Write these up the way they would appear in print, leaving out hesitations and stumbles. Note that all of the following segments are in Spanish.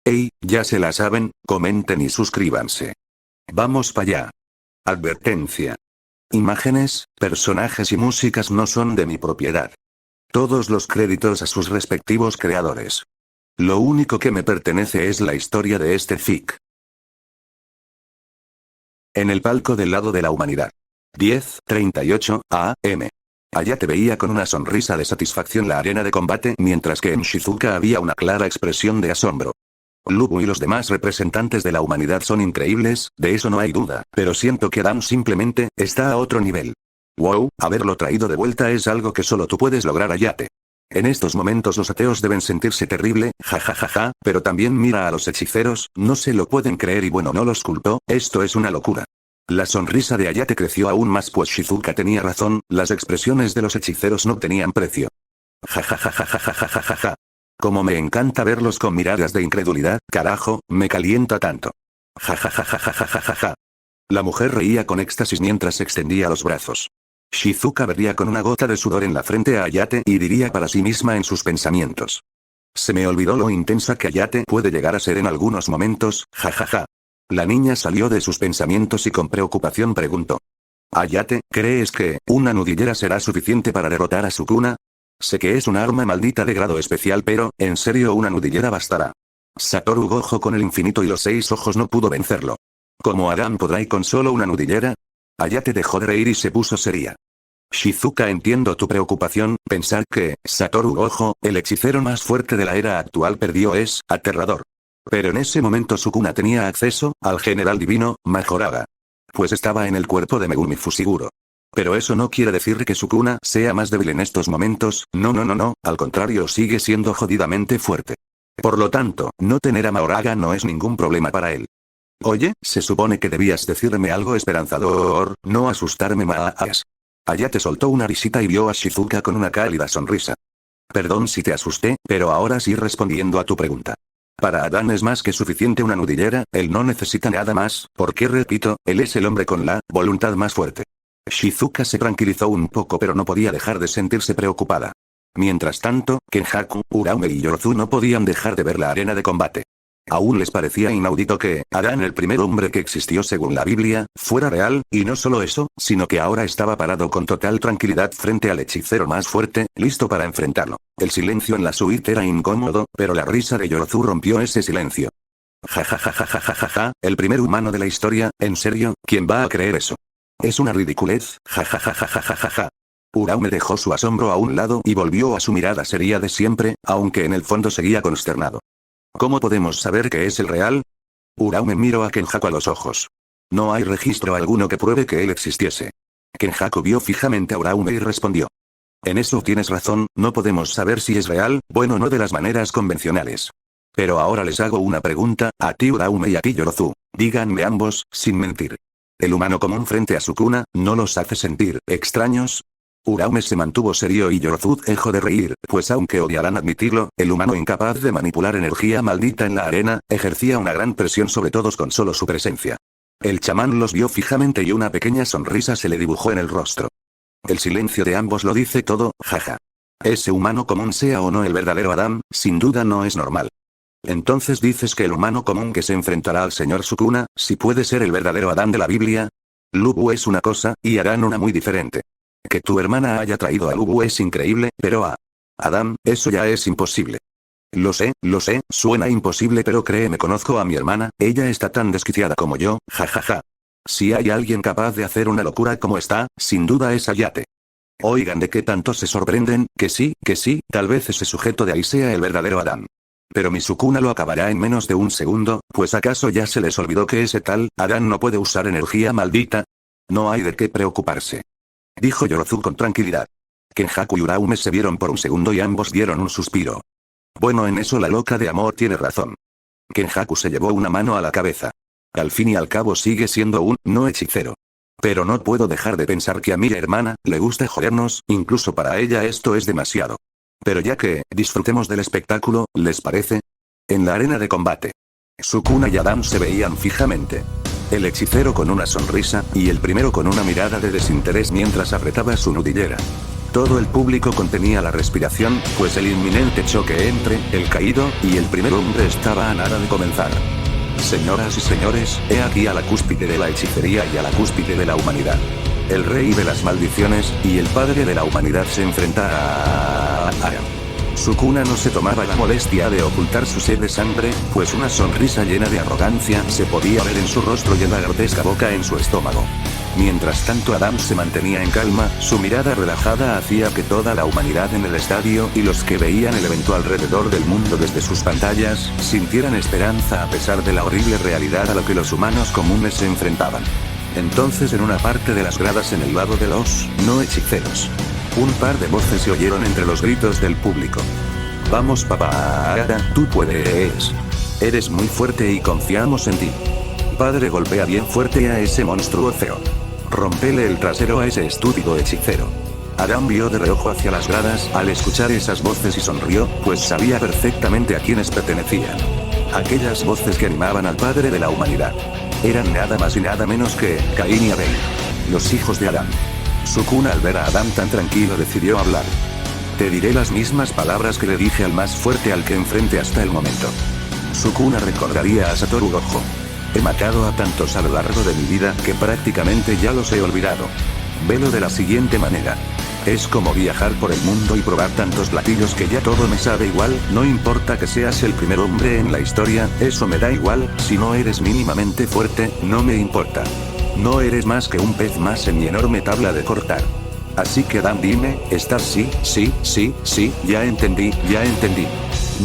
Hey, ya se la saben, comenten y suscríbanse. Vamos para allá. Advertencia. Imágenes, personajes y músicas no son de mi propiedad. Todos los créditos a sus respectivos creadores. Lo único que me pertenece es la historia de este fic. En el palco del lado de la humanidad. 10:38 AM. Ayate veía con una sonrisa de satisfacción la arena de combate mientras que en Shizuka había una clara expresión de asombro. Lubu y los demás representantes de la humanidad son increíbles, de eso no hay duda, pero siento que Adam simplemente está a otro nivel. Wow, haberlo traído de vuelta es algo que solo tú puedes lograr, Ayate. En estos momentos los ateos deben sentirse terrible, jajajaja, pero también mira a los hechiceros, no se lo pueden creer y bueno, no los culpo, esto es una locura. La sonrisa de Ayate creció aún más pues Shizuka tenía razón, las expresiones de los hechiceros no tenían precio. Jajajajajajajajaja. Como me encanta verlos con miradas de incredulidad, carajo, me calienta tanto. Jajajajajajajaja. La mujer reía con éxtasis mientras extendía los brazos. Shizuka vería con una gota de sudor en la frente a Ayate y diría para sí misma en sus pensamientos. Se me olvidó lo intensa que Ayate puede llegar a ser en algunos momentos, jajaja. La niña salió de sus pensamientos y con preocupación preguntó. Ayate, ¿crees que una nudillera será suficiente para derrotar a Sukuna? Sé que es un arma maldita de grado especial pero, en serio una nudillera bastará. Satoru Gojo con el infinito y los 6 ojos no pudo vencerlo. ¿Cómo Adam podrá y con solo una nudillera? Ayate dejó de reír y se puso seria. Shizuka, entiendo tu preocupación, pensar que, Satoru Gojo, el hechicero más fuerte de la era actual perdió es, aterrador. Pero en ese momento Sukuna tenía acceso, al general divino, Majoraga. Pues estaba en el cuerpo de Megumi Fushiguro. Pero eso no quiere decir que Sukuna sea más débil en estos momentos, no, al contrario sigue siendo jodidamente fuerte. Por lo tanto, no tener a Mahoraga no es ningún problema para él. Oye, se supone que debías decirme algo esperanzador, no asustarme más. Ayate soltó una risita y vio a Shizuka con una cálida sonrisa. Perdón si te asusté, pero ahora sí respondiendo a tu pregunta. Para Adán es más que suficiente una nudillera, él no necesita nada más, porque repito, él es el hombre con la voluntad más fuerte. Shizuka se tranquilizó un poco pero no podía dejar de sentirse preocupada. Mientras tanto, Kenjaku, Uraume y Yorozu no podían dejar de ver la arena de combate. Aún les parecía inaudito que, Adán, el primer hombre que existió según la Biblia, fuera real, y no solo eso, sino que ahora estaba parado con total tranquilidad frente al hechicero más fuerte, listo para enfrentarlo. El silencio en la suite era incómodo, pero la risa de Yorozu rompió ese silencio. Jajajajajajaja, el primer humano de la historia, ¿en serio? ¿Quién va a creer eso? Es una ridiculez, jajajajajajaja. Uraume dejó su asombro a un lado y volvió a su mirada seria de siempre, aunque en el fondo seguía consternado. ¿Cómo podemos saber que es el real? Uraume miró a Kenjaku a los ojos. No hay registro alguno que pruebe que él existiese. Kenjaku vio fijamente a Uraume y respondió. En eso tienes razón, no podemos saber si es real, bueno, no de las maneras convencionales. Pero ahora les hago una pregunta, a ti Uraume y a ti Yorozu. Díganme ambos, sin mentir. ¿El humano común frente a Sukuna, no los hace sentir extraños? Uraume se mantuvo serio y Yorozu dejó de reír, pues aunque odiarán admitirlo, el humano incapaz de manipular energía maldita en la arena, ejercía una gran presión sobre todos con solo su presencia. El chamán los vio fijamente y una pequeña sonrisa se le dibujó en el rostro. El silencio de ambos lo dice todo, jaja. Ese humano común sea o no el verdadero Adam, sin duda no es normal. Entonces dices que el humano común que se enfrentará al señor Sukuna, si puede ser el verdadero Adán de la Biblia. Lubu es una cosa, y Adán una muy diferente. Que tu hermana haya traído a Lubu es increíble, pero a Adán, eso ya es imposible. Lo sé, suena imposible pero créeme, conozco a mi hermana, ella está tan desquiciada como yo, jajaja. Si hay alguien capaz de hacer una locura como esta, sin duda es Ayate. Oigan, ¿de qué tanto se sorprenden? Que sí, tal vez ese sujeto de ahí sea el verdadero Adán. Pero mi Sukuna lo acabará en menos de un segundo, pues ¿acaso ya se les olvidó que ese tal Adán no puede usar energía maldita? No hay de qué preocuparse. Dijo Yorozu con tranquilidad. Kenjaku y Uraume se vieron por un segundo y ambos dieron un suspiro. Bueno, en eso la loca de amor tiene razón. Kenjaku se llevó una mano a la cabeza. Al fin y al cabo sigue siendo un no hechicero. Pero no puedo dejar de pensar que a mi hermana le gusta jodernos, incluso para ella esto es demasiado. Pero ya que, disfrutemos del espectáculo, ¿les parece? En la arena de combate. Sukuna y Adam se veían fijamente. El hechicero con una sonrisa, y el primero con una mirada de desinterés mientras apretaba su nudillera. Todo el público contenía la respiración, pues el inminente choque entre el caído y el primer hombre estaba a nada de comenzar. Señoras y señores, he aquí a la cúspide de la hechicería y a la cúspide de la humanidad. El rey de las maldiciones, y el padre de la humanidad se enfrenta a Sukuna no se tomaba la molestia de ocultar su sed de sangre, pues una sonrisa llena de arrogancia se podía ver en su rostro y en la grotesca boca en su estómago. Mientras tanto Adam se mantenía en calma, su mirada relajada hacía que toda la humanidad en el estadio y los que veían el evento alrededor del mundo desde sus pantallas, sintieran esperanza a pesar de la horrible realidad a la que los humanos comunes se enfrentaban. Entonces en una parte de las gradas en el lado de los no hechiceros, un par de voces se oyeron entre los gritos del público. Vamos papá, tú puedes. Eres muy fuerte y confiamos en ti. Padre, golpea bien fuerte a ese monstruo feo. Rompele el trasero a ese estúpido hechicero. Adam vio de reojo hacia las gradas al escuchar esas voces y sonrió, pues sabía perfectamente a quiénes pertenecían. Aquellas voces que animaban al padre de la humanidad. Eran nada más y nada menos que Caín y Abel, los hijos de Adán. Sukuna, al ver a Adam tan tranquilo, decidió hablar. Te diré las mismas palabras que le dije al más fuerte al que enfrenté hasta el momento. Sukuna recordaría a Satoru Gojo. He matado a tantos a lo largo de mi vida que prácticamente ya los he olvidado. Velo de la siguiente manera. Es como viajar por el mundo y probar tantos platillos que ya todo me sabe igual, no importa que seas el primer hombre en la historia, eso me da igual, si no eres mínimamente fuerte, no me importa. No eres más que un pez más en mi enorme tabla de cortar. Así que Dan, dime, ¿estás sí, ya entendí.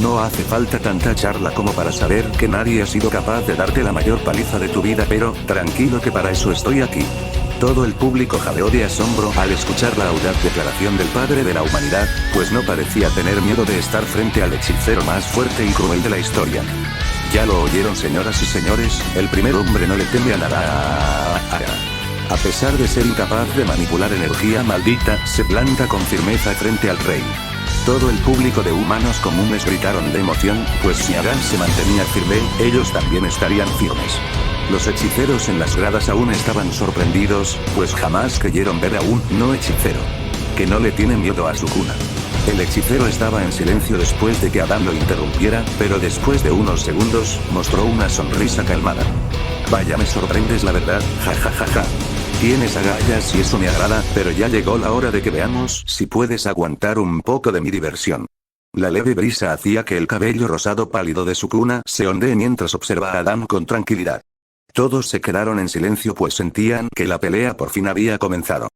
No hace falta tanta charla como para saber que nadie ha sido capaz de darte la mayor paliza de tu vida, pero, tranquilo que para eso estoy aquí. Todo el público jadeó de asombro al escuchar la audaz declaración del padre de la humanidad, pues no parecía tener miedo de estar frente al hechicero más fuerte y cruel de la historia. Ya lo oyeron, señoras y señores, el primer hombre no le teme a nada. A pesar de ser incapaz de manipular energía maldita, se planta con firmeza frente al rey. Todo el público de humanos comunes gritaron de emoción, pues si Adán se mantenía firme, ellos también estarían firmes. Los hechiceros en las gradas aún estaban sorprendidos, pues jamás creyeron ver a un no hechicero que no le tiene miedo a Sukuna. El hechicero estaba en silencio después de que Adam lo interrumpiera, pero después de unos segundos, mostró una sonrisa calmada. Vaya, me sorprendes la verdad, jajajaja. Tienes agallas y eso me agrada, pero ya llegó la hora de que veamos si puedes aguantar un poco de mi diversión. La leve brisa hacía que el cabello rosado pálido de Sukuna se ondee mientras observaba a Adam con tranquilidad. Todos se quedaron en silencio pues sentían que la pelea por fin había comenzado.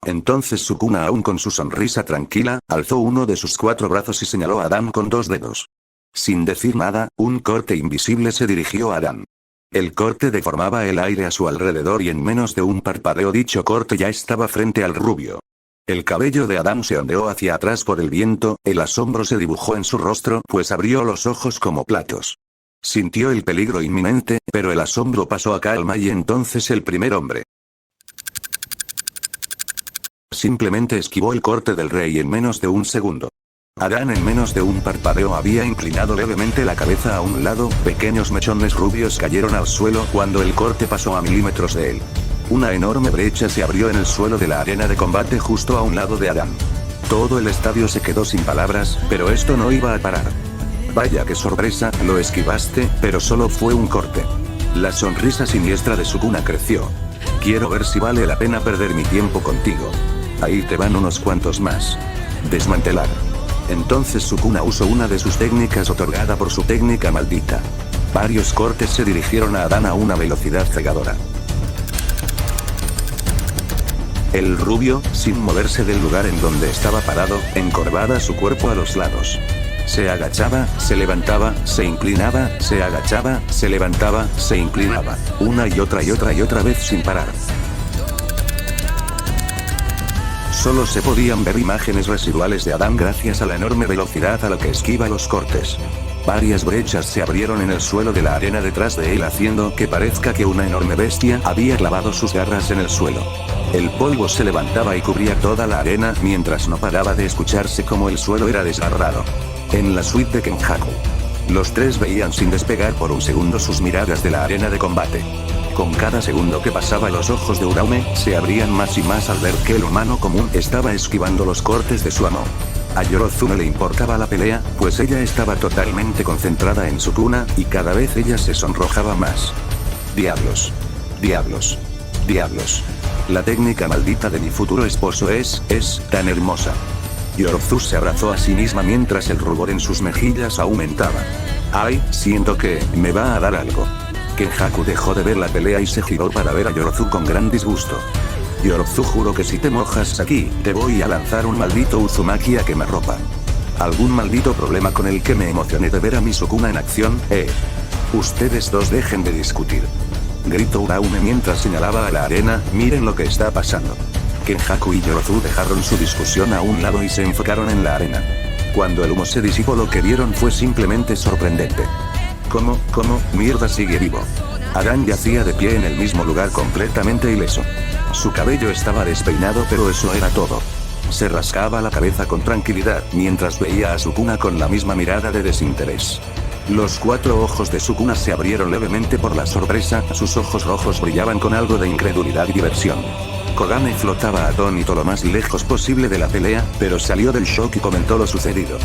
Entonces Sukuna, aún con su sonrisa tranquila, alzó uno de sus 4 brazos y señaló a Adam con 2 dedos. Sin decir nada, un corte invisible se dirigió a Adam. El corte deformaba el aire a su alrededor y en menos de un parpadeo dicho corte ya estaba frente al rubio. El cabello de Adam se ondeó hacia atrás por el viento, el asombro se dibujó en su rostro pues abrió los ojos como platos. Sintió el peligro inminente, pero el asombro pasó a calma y entonces el primer hombre simplemente esquivó el corte del rey en menos de un segundo. Adán en menos de un parpadeo había inclinado levemente la cabeza a un lado, pequeños mechones rubios cayeron al suelo cuando el corte pasó a milímetros de él. Una enorme brecha se abrió en el suelo de la arena de combate justo a un lado de Adán. Todo el estadio se quedó sin palabras, pero esto no iba a parar. Vaya qué sorpresa, lo esquivaste, pero solo fue un corte. La sonrisa siniestra de Sukuna creció. Quiero ver si vale la pena perder mi tiempo contigo. Ahí te van unos cuantos más. Desmantelar. Entonces Sukuna usó una de sus técnicas otorgada por su técnica maldita. Varios cortes se dirigieron a Adán a una velocidad cegadora. El rubio, sin moverse del lugar en donde estaba parado, encorvaba su cuerpo a los lados. Se agachaba, se levantaba, se inclinaba, se agachaba, se levantaba, se inclinaba, una y otra vez sin parar. Solo se podían ver imágenes residuales de Adán gracias a la enorme velocidad a la que esquiva los cortes. Varias brechas se abrieron en el suelo de la arena detrás de él haciendo que parezca que una enorme bestia había clavado sus garras en el suelo. El polvo se levantaba y cubría toda la arena mientras no paraba de escucharse como el suelo era desgarrado. En la suite de Kenjaku, los tres veían sin despegar por un segundo sus miradas de la arena de combate. Con cada segundo que pasaba los ojos de Uraume se abrían más y más al ver que el humano común estaba esquivando los cortes de su amo. A Yorozu no le importaba la pelea, pues ella estaba totalmente concentrada en Sukuna, y cada vez ella se sonrojaba más. Diablos. Diablos. Diablos. La técnica maldita de mi futuro esposo es tan hermosa. Yorozu se abrazó a sí misma mientras el rubor en sus mejillas aumentaba. Ay, siento que me va a dar algo. Kenjaku dejó de ver la pelea y se giró para ver a Yorozu con gran disgusto. Yorozu, juro que si te mojas aquí, te voy a lanzar un maldito Uzumaki a quemarropa. ¿Algún maldito problema con el que me emocioné de ver a mi Sukuna en acción? Ustedes dos dejen de discutir. Gritó Uraume mientras señalaba a la arena, miren lo que está pasando. Kenjaku y Yorozu dejaron su discusión a un lado y se enfocaron en la arena. Cuando el humo se disipó, lo que vieron fue simplemente sorprendente. ¿Cómo mierda sigue vivo? Adán yacía de pie en el mismo lugar completamente ileso. Su cabello estaba despeinado, pero eso era todo. Se rascaba la cabeza con tranquilidad, mientras veía a Sukuna con la misma mirada de desinterés. Los 4 ojos de Sukuna se abrieron levemente por la sorpresa, sus ojos rojos brillaban con algo de incredulidad y diversión. Kogane flotaba atónito lo más lejos posible de la pelea, pero salió del shock y comentó lo sucedido.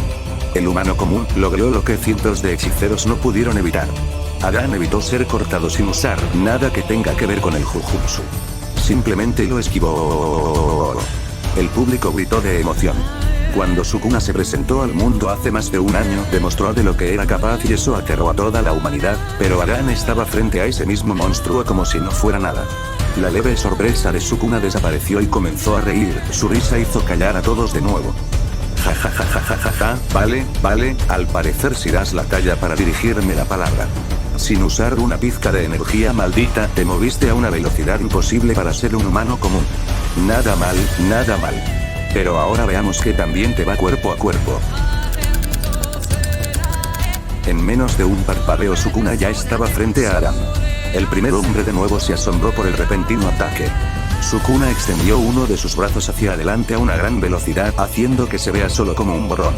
El humano común logró lo que cientos de hechiceros no pudieron evitar. Adán evitó ser cortado sin usar nada que tenga que ver con el Jujutsu. Simplemente lo esquivó. El público gritó de emoción. Cuando Sukuna se presentó al mundo hace más de un año, demostró de lo que era capaz y eso aterró a toda la humanidad, pero Adán estaba frente a ese mismo monstruo como si no fuera nada. La leve sorpresa de Sukuna desapareció y comenzó a reír, su risa hizo callar a todos de nuevo. Ja ja ja ja ja ja ja, vale, al parecer si das la talla para dirigirme la palabra. Sin usar una pizca de energía maldita, te moviste a una velocidad imposible para ser un humano común. Nada mal. Pero ahora veamos que también te va cuerpo a cuerpo. En menos de un parpadeo Sukuna ya estaba frente a Adán. El primer hombre de nuevo se asombró por el repentino ataque. Sukuna extendió uno de sus brazos hacia adelante a una gran velocidad, haciendo que se vea solo como un borrón.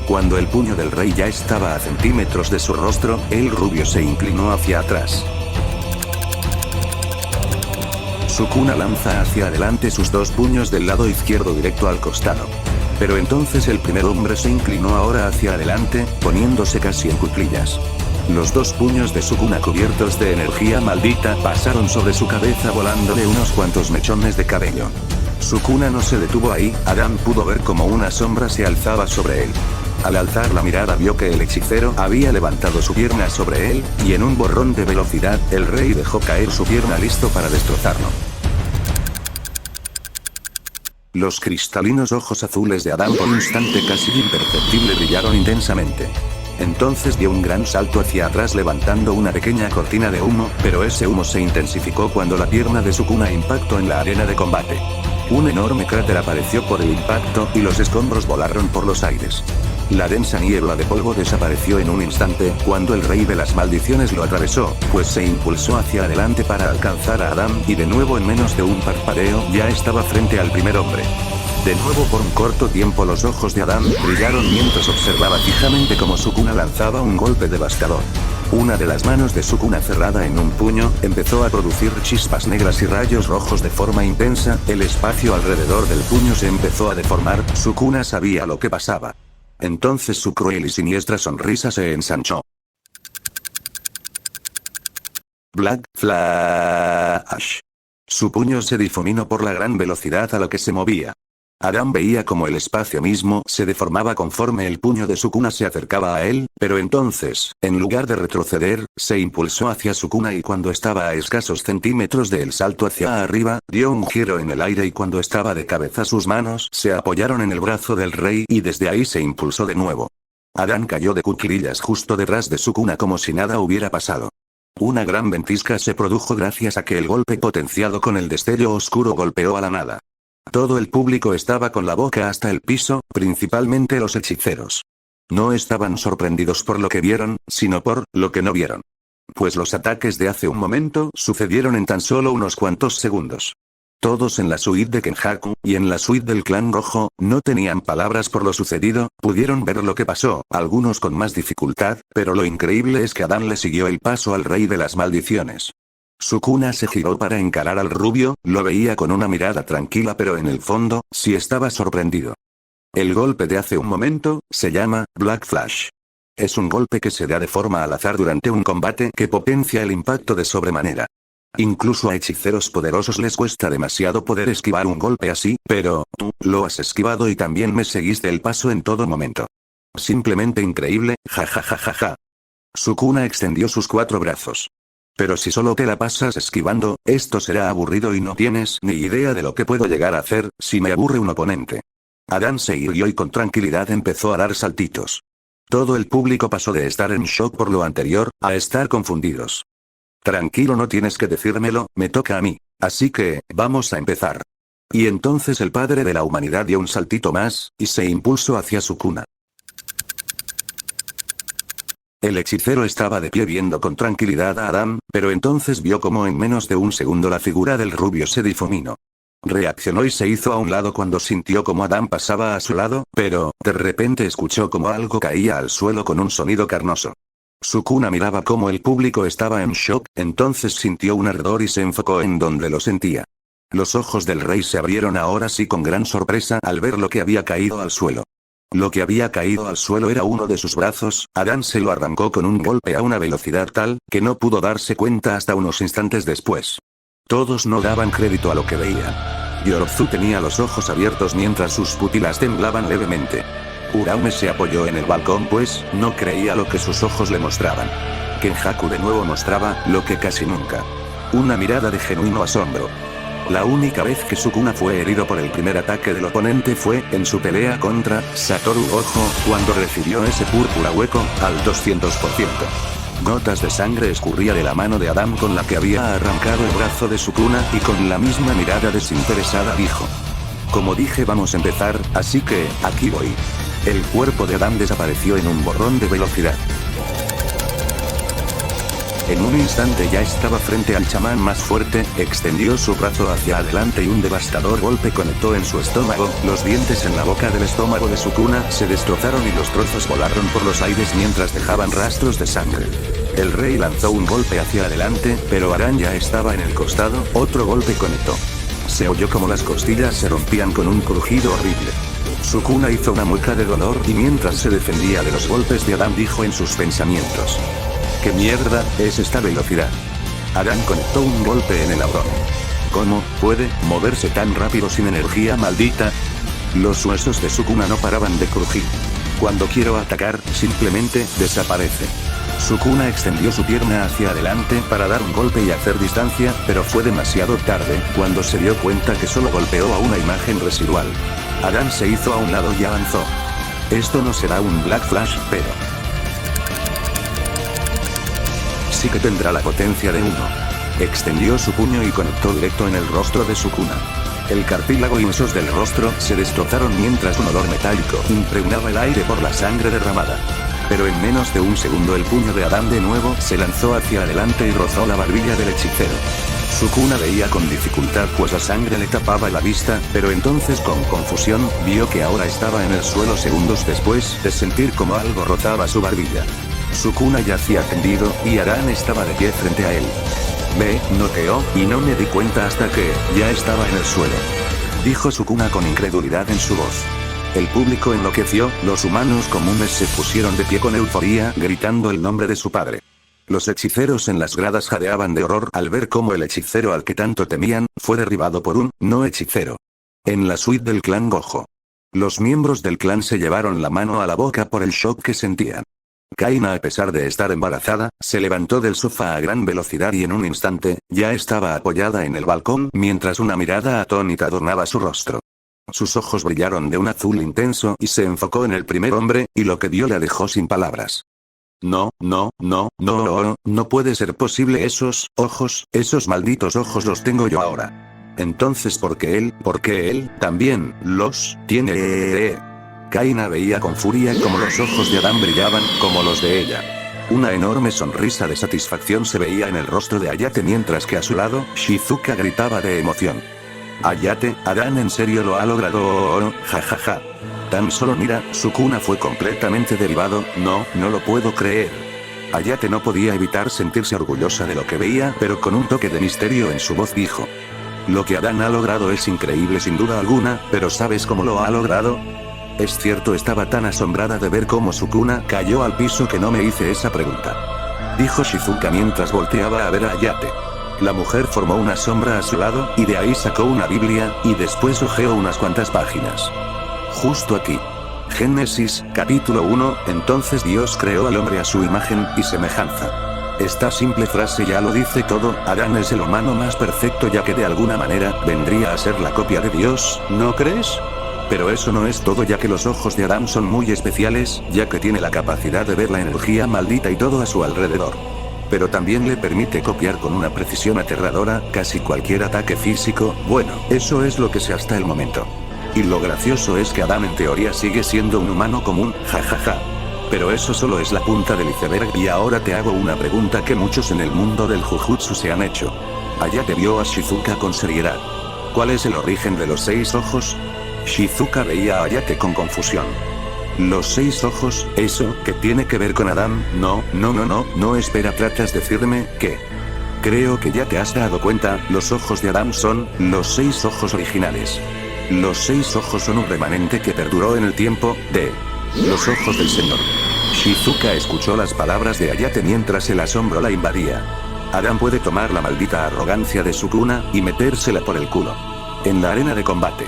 Cuando el puño del rey ya estaba a centímetros de su rostro, el rubio se inclinó hacia atrás. Sukuna lanza hacia adelante sus 2 puños del lado izquierdo directo al costado. Pero entonces el primer hombre se inclinó ahora hacia adelante, poniéndose casi en cuclillas. Los 2 puños de Sukuna cubiertos de energía maldita pasaron sobre su cabeza volándole unos cuantos mechones de cabello. Sukuna no se detuvo ahí, Adán pudo ver como una sombra se alzaba sobre él. Al alzar la mirada vio que el hechicero había levantado su pierna sobre él, y en un borrón de velocidad, el rey dejó caer su pierna listo para destrozarlo. Los cristalinos ojos azules de Adán por un instante casi imperceptible brillaron intensamente. Entonces dio un gran salto hacia atrás levantando una pequeña cortina de humo, pero ese humo se intensificó cuando la pierna de Sukuna impactó en la arena de combate. Un enorme cráter apareció por el impacto y los escombros volaron por los aires. La densa niebla de polvo desapareció en un instante, cuando el rey de las maldiciones lo atravesó, pues se impulsó hacia adelante para alcanzar a Adán y de nuevo en menos de un parpadeo ya estaba frente al primer hombre. De nuevo por un corto tiempo los ojos de Adán brillaron mientras observaba fijamente cómo Sukuna lanzaba un golpe devastador. Una de las manos de Sukuna cerrada en un puño, empezó a producir chispas negras y rayos rojos de forma intensa, el espacio alrededor del puño se empezó a deformar, Sukuna sabía lo que pasaba. Entonces su cruel y siniestra sonrisa se ensanchó. Black Flash. Su puño se difuminó por la gran velocidad a la que se movía. Adán veía como el espacio mismo se deformaba conforme el puño de Sukuna se acercaba a él, pero entonces, en lugar de retroceder, se impulsó hacia Sukuna y cuando estaba a escasos centímetros del salto hacia arriba, dio un giro en el aire y cuando estaba de cabeza sus manos se apoyaron en el brazo del rey y desde ahí se impulsó de nuevo. Adán cayó de cuclillas justo detrás de Sukuna como si nada hubiera pasado. Una gran ventisca se produjo gracias a que el golpe potenciado con el destello oscuro golpeó a la nada. Todo el público estaba con la boca hasta el piso, principalmente los hechiceros. No estaban sorprendidos por lo que vieron, sino por lo que no vieron. Pues los ataques de hace un momento sucedieron en tan solo unos cuantos segundos. Todos en la suite de Kenjaku, y en la suite del clan rojo, no tenían palabras por lo sucedido, pudieron ver lo que pasó, algunos con más dificultad, pero lo increíble es que Adán le siguió el paso al rey de las maldiciones. Sukuna se giró para encarar al rubio, lo veía con una mirada tranquila pero en el fondo, sí estaba sorprendido. El golpe de hace un momento, se llama Black Flash. Es un golpe que se da de forma al azar durante un combate que potencia el impacto de sobremanera. Incluso a hechiceros poderosos les cuesta demasiado poder esquivar un golpe así, pero tú lo has esquivado y también me seguiste el paso en todo momento. Simplemente increíble, jajajajaja. Sukuna extendió sus 4 brazos. Pero si solo te la pasas esquivando, esto será aburrido y no tienes ni idea de lo que puedo llegar a hacer si me aburre un oponente. Adán se irguió y con tranquilidad empezó a dar saltitos. Todo el público pasó de estar en shock por lo anterior, a estar confundidos. Tranquilo, no tienes que decírmelo, me toca a mí. Así que, vamos a empezar. Y entonces el padre de la humanidad dio un saltito más, y se impulsó hacia Sukuna. El hechicero estaba de pie viendo con tranquilidad a Adán, pero entonces vio como en menos de un segundo la figura del rubio se difuminó. Reaccionó y se hizo a un lado cuando sintió como Adán pasaba a su lado, pero, de repente escuchó como algo caía al suelo con un sonido carnoso. Sukuna miraba cómo el público estaba en shock, entonces sintió un ardor y se enfocó en donde lo sentía. Los ojos del rey se abrieron ahora sí con gran sorpresa al ver lo que había caído al suelo. Lo que había caído al suelo era uno de sus brazos, Adán se lo arrancó con un golpe a una velocidad tal, que no pudo darse cuenta hasta unos instantes después. Todos no daban crédito a lo que veían. Yorzu tenía los ojos abiertos mientras sus pupilas temblaban levemente. Uraume se apoyó en el balcón pues, no creía lo que sus ojos le mostraban. Kenjaku de nuevo mostraba, lo que casi nunca. Una mirada de genuino asombro. La única vez que Sukuna fue herido por el primer ataque del oponente fue, en su pelea contra Satoru Gojo, cuando recibió ese púrpura hueco, al 200%. Gotas de sangre escurría de la mano de Adán con la que había arrancado el brazo de Sukuna y con la misma mirada desinteresada dijo. Como dije vamos a empezar, así que, aquí voy. El cuerpo de Adán desapareció en un borrón de velocidad. En un instante ya estaba frente al chamán más fuerte, extendió su brazo hacia adelante y un devastador golpe conectó en su estómago, los dientes en la boca del estómago de Sukuna se destrozaron y los trozos volaron por los aires mientras dejaban rastros de sangre. El rey lanzó un golpe hacia adelante, pero Adán ya estaba en el costado, otro golpe conectó. Se oyó como las costillas se rompían con un crujido horrible. Sukuna hizo una mueca de dolor y mientras se defendía de los golpes de Adán dijo en sus pensamientos. ¿Qué mierda es esta velocidad? Adán conectó un golpe en el abdomen. ¿Cómo puede moverse tan rápido sin energía maldita? Los huesos de Sukuna no paraban de crujir. Cuando quiero atacar, simplemente desaparece. Sukuna extendió su pierna hacia adelante para dar un golpe y hacer distancia, pero fue demasiado tarde, cuando se dio cuenta que solo golpeó a una imagen residual. Adán se hizo a un lado y avanzó. Esto no será un Black Flash, pero sí que tendrá la potencia de uno. Extendió su puño y conectó directo en el rostro de Sukuna. El cartílago y huesos del rostro se destrozaron mientras un olor metálico impregnaba el aire por la sangre derramada. Pero en menos de un segundo el puño de Adán de nuevo se lanzó hacia adelante y rozó la barbilla del hechicero. Sukuna veía con dificultad pues la sangre le tapaba la vista, pero entonces con confusión, vio que ahora estaba en el suelo segundos después de sentir como algo rozaba su barbilla. Sukuna yacía tendido, y Adán estaba de pie frente a él. Me noqueó, y no me di cuenta hasta que ya estaba en el suelo. Dijo Sukuna con incredulidad en su voz. El público enloqueció, los humanos comunes se pusieron de pie con euforía, gritando el nombre de su padre. Los hechiceros en las gradas jadeaban de horror al ver cómo el hechicero al que tanto temían, fue derribado por un no hechicero. En la suite del clan Gojo. Los miembros del clan se llevaron la mano a la boca por el shock que sentían. Kaina, a pesar de estar embarazada, se levantó del sofá a gran velocidad y en un instante, ya estaba apoyada en el balcón mientras una mirada atónita adornaba su rostro. Sus ojos brillaron de un azul intenso y se enfocó en el primer hombre, y lo que vio la dejó sin palabras. No puede ser posible, esos ojos, esos malditos ojos los tengo yo ahora. Entonces ¿por qué él, también, los, tiene? Kaina veía con furia como los ojos de Adán brillaban, como los de ella. Una enorme sonrisa de satisfacción se veía en el rostro de Ayate mientras que a su lado, Shizuka gritaba de emoción. Ayate, Adán en serio lo ha logrado, jajaja. Tan solo mira, Sukuna fue completamente derivado, no lo puedo creer. Hayate no podía evitar sentirse orgullosa de lo que veía, pero con un toque de misterio en su voz dijo: lo que Adán ha logrado es increíble sin duda alguna, pero ¿sabes cómo lo ha logrado? Es cierto, estaba tan asombrada de ver cómo Sukuna cayó al piso que no me hice esa pregunta, dijo Shizuka mientras volteaba a ver a Hayate. La mujer formó una sombra a su lado, y de ahí sacó una Biblia, y después hojeó unas cuantas páginas. Justo aquí. Génesis, capítulo 1, entonces Dios creó al hombre a su imagen y semejanza. Esta simple frase ya lo dice todo, Adán es el humano más perfecto ya que de alguna manera, vendría a ser la copia de Dios, ¿no crees? Pero eso no es todo ya que los ojos de Adán son muy especiales, ya que tiene la capacidad de ver la energía maldita y todo a su alrededor. Pero también le permite copiar con una precisión aterradora, casi cualquier ataque físico, bueno, eso es lo que sé hasta el momento. Y lo gracioso es que Adán en teoría sigue siendo un humano común, jajaja. Pero eso solo es la punta del iceberg y ahora te hago una pregunta que muchos en el mundo del Jujutsu se han hecho. Hayate vio a Shizuka con seriedad. ¿Cuál es el origen de los 6 ojos? Shizuka veía a Hayate con confusión. ¿Los 6 ojos? ¿Eso que tiene que ver con Adán? No, espera, ¿tratas de decirme que? Creo que ya te has dado cuenta, los ojos de Adán son los 6 ojos originales. Los 6 ojos son un remanente que perduró en el tiempo, de los ojos del Señor. Shizuka escuchó las palabras de Hayate mientras el asombro la invadía. Adán puede tomar la maldita arrogancia de Sukuna y metérsela por el culo. En la arena de combate.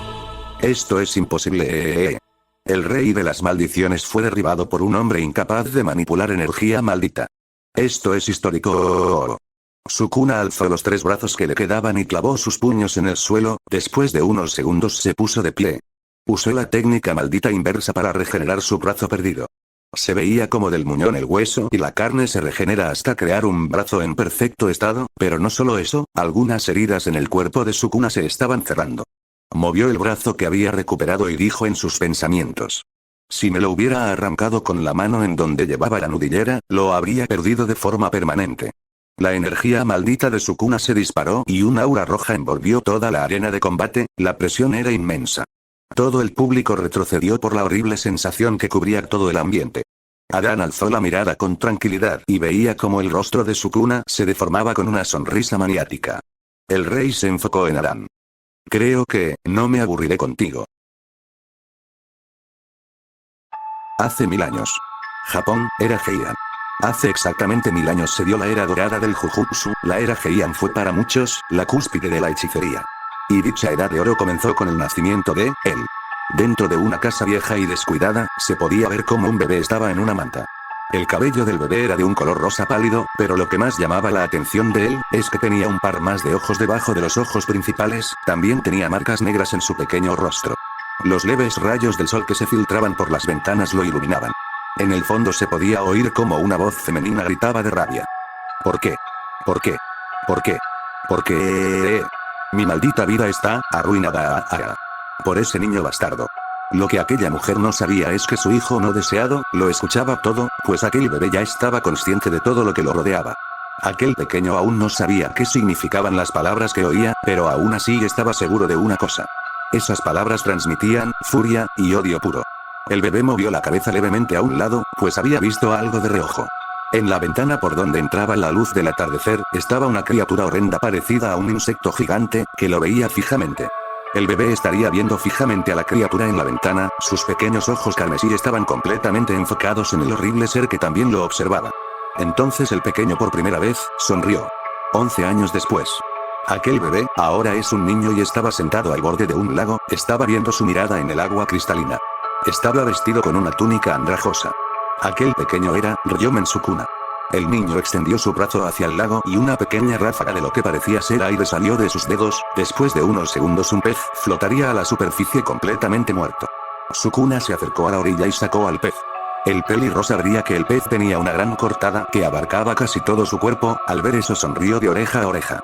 Esto es imposible. El rey de las maldiciones fue derribado por un hombre incapaz de manipular energía maldita. Esto es histórico. Sukuna alzó los 3 brazos que le quedaban y clavó sus puños en el suelo, después de unos segundos se puso de pie. Usó la técnica maldita inversa para regenerar su brazo perdido. Se veía como del muñón el hueso y la carne se regenera hasta crear un brazo en perfecto estado, pero no solo eso, algunas heridas en el cuerpo de Sukuna se estaban cerrando. Movió el brazo que había recuperado y dijo en sus pensamientos: si me lo hubiera arrancado con la mano en donde llevaba la nudillera, lo habría perdido de forma permanente. La energía maldita de Sukuna se disparó y un aura roja envolvió toda la arena de combate, la presión era inmensa. Todo el público retrocedió por la horrible sensación que cubría todo el ambiente. Adán alzó la mirada con tranquilidad y veía como el rostro de Sukuna se deformaba con una sonrisa maniática. El rey se enfocó en Adán. Creo que, no me aburriré contigo. Hace 1000 años. Japón, era Heian. Hace exactamente 1000 años se dio la era dorada del Jujutsu, la era Heian fue para muchos, la cúspide de la hechicería. Y dicha edad de oro comenzó con el nacimiento de él. Dentro de una casa vieja y descuidada, se podía ver cómo un bebé estaba en una manta. El cabello del bebé era de un color rosa pálido, pero lo que más llamaba la atención de él, es que tenía un par más de ojos debajo de los ojos principales, también tenía marcas negras en su pequeño rostro. Los leves rayos del sol que se filtraban por las ventanas lo iluminaban. En el fondo se podía oír como una voz femenina gritaba de rabia. ¿Por qué? ¿Por qué? ¿Por qué? ¿Por qué? Mi maldita vida está arruinada. Por ese niño bastardo. Lo que aquella mujer no sabía es que su hijo no deseado, lo escuchaba todo, pues aquel bebé ya estaba consciente de todo lo que lo rodeaba. Aquel pequeño aún no sabía qué significaban las palabras que oía, pero aún así estaba seguro de una cosa. Esas palabras transmitían furia y odio puro. El bebé movió la cabeza levemente a un lado, pues había visto algo de reojo. En la ventana por donde entraba la luz del atardecer, estaba una criatura horrenda parecida a un insecto gigante, que lo veía fijamente. El bebé estaría viendo fijamente a la criatura en la ventana, sus pequeños ojos carmesí estaban completamente enfocados en el horrible ser que también lo observaba. Entonces el pequeño por primera vez, sonrió. 11 años después. Aquel bebé, ahora es un niño y estaba sentado al borde de un lago, estaba viendo su mirada en el agua cristalina. Estaba vestido con una túnica andrajosa. Aquel pequeño era Ryomen Sukuna. El niño extendió su brazo hacia el lago y una pequeña ráfaga de lo que parecía ser aire salió de sus dedos, después de unos segundos un pez flotaría a la superficie completamente muerto. Sukuna se acercó a la orilla y sacó al pez. El pelirrosa veía que el pez tenía una gran cortada que abarcaba casi todo su cuerpo, al ver eso sonrió de oreja a oreja.